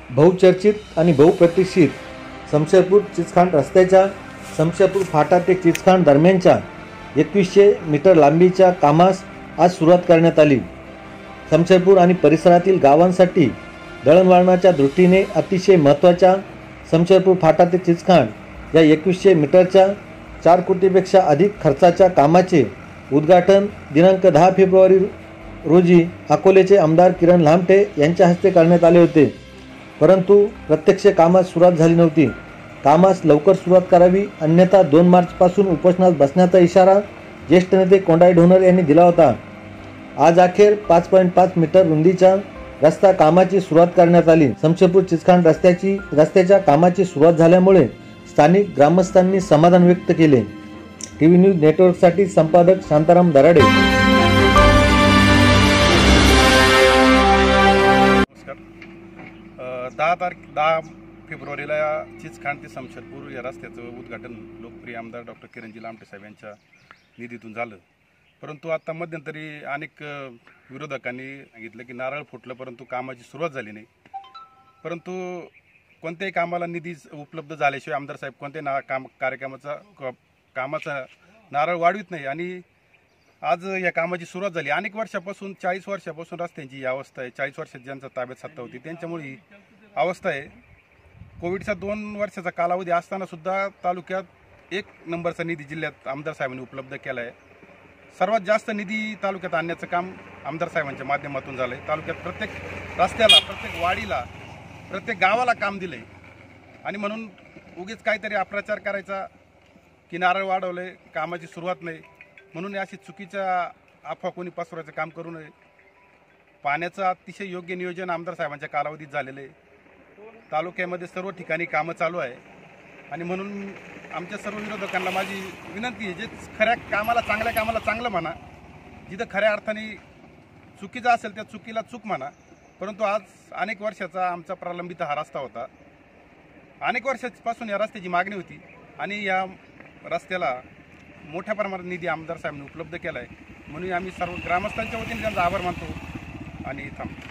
बहुचर्चित आणि बहुप्रतीक्षित शमशेरपूर चिचखांड रस्त्याच्या शमशेरपूर फाटा ते चिचखांड दरम्यानच्या 2100 मीटर लांबीच्या कामास आज सुरुवात करण्यात आली। शमशेरपूर आणि परिसरातील गावांसाठी दळणवळणाच्या दृष्टीने अतिशय महत्त्वाच्या शमशेरपूर फाटा ते चिचखांड या 2100 मीटरच्या 4 कोटीपेक्षा अधिक खर्चाच्या कामाचे उद्घाटन दिनांक 10 फेब्रुवारी रोजी अकोलेचे आमदार किरण लामटे यांच्या हस्ते करण्यात आले होते। परंतु प्रत्यक्ष कामास सुरुवात झाली नव्हती। कामास लवकर सुरुवात करावी अन्यथा 2 मार्चपासून उपोषणास बसण्याचा इशारा ज्येष्ठ नेते कोंडाई ढोणर यांनी दिला होता। आज अखेर 5.5 मीटर रुंदीच्या रस्ता कामाची सुरुवात करण्यात आली। शमशेरपूर चिचखांड रस्त्याच्या कामाची सुरुवात झाल्यामुळे स्थानिक ग्रामस्थांनी समाधान व्यक्त केले। टीव्ही न्यूज नेटवर्कसाठी संपादक शांताराम दराडे। 10 फेब्रुवारीला चिचखांड ते शमशेरपूर या रस्त्याचं उद्घाटन लोकप्रिय आमदार डॉक्टर किरणजी लामटे साहेब यांच्या निधीतून झालं। परंतु आता मध्यंतरी अनेक विरोधकांनी सांगितलं की नारळ फुटलं परंतु कामाची सुरुवात झाली नाही। परंतु कोणत्याही कामाला निधी उपलब्ध झाल्याशिवाय आमदार साहेब कोणत्याही कामाचा नारळ वाढवित नाही आणि आज या कामाची सुरुवात झाली। अनेक वर्षापासून 40 वर्षापासून रस्त्यांची ही अवस्था आहे। 40 वर्षात ज्यांचा ताब्यात सत्ता होती त्यांच्यामुळे ही अवस्था आहे। कोविडचा 2 वर्षाचा कालावधी असताना सुद्धा तालुक्यात 1 नंबरचा निधी जिल्ह्यात आमदार साहेबांनी उपलब्ध केला आहे। सर्वात जास्त निधी तालुक्यात आणण्याचं काम आमदार साहेबांच्या माध्यमातून झालं आहे। तालुक्यात प्रत्येक रस्त्याला, प्रत्येक वाडीला, प्रत्येक गावाला काम दिलं आहे आणि म्हणून उगीच काहीतरी अप्रचार करायचा की नारळ वाढवले कामाची सुरुवात नाही म्हणून अशी चुकीच्या अफवा कोणी पसरवायचं काम करू नये। पाण्याचं अतिशय योग्य नियोजन आमदार साहेबांच्या कालावधीत झालेलं आहे। तालुक्यामध्ये सर्व ठिकाणी कामं चालू आहे आणि म्हणून आमच्या सर्व विरोधकांना माझी विनंती आहे, जे खऱ्या कामाला, चांगल्या कामाला चांगलं म्हणा, जिथं खऱ्या अर्थाने चुकीचं असेल त्या चुकीला चूक म्हणा। परंतु आज अनेक वर्षाचा आमचा प्रलंबित हा रस्ता होता। अनेक वर्षापासून या रस्त्याची मागणी होती आणि या रस्त्याला मोठ्या प्रमाणात निधी आमदार साहेबांनी उपलब्ध केला आहे म्हणून आम्ही सर्व ग्रामस्थांच्या वतीने त्यांचा आभार मानतो आणि थांबतो।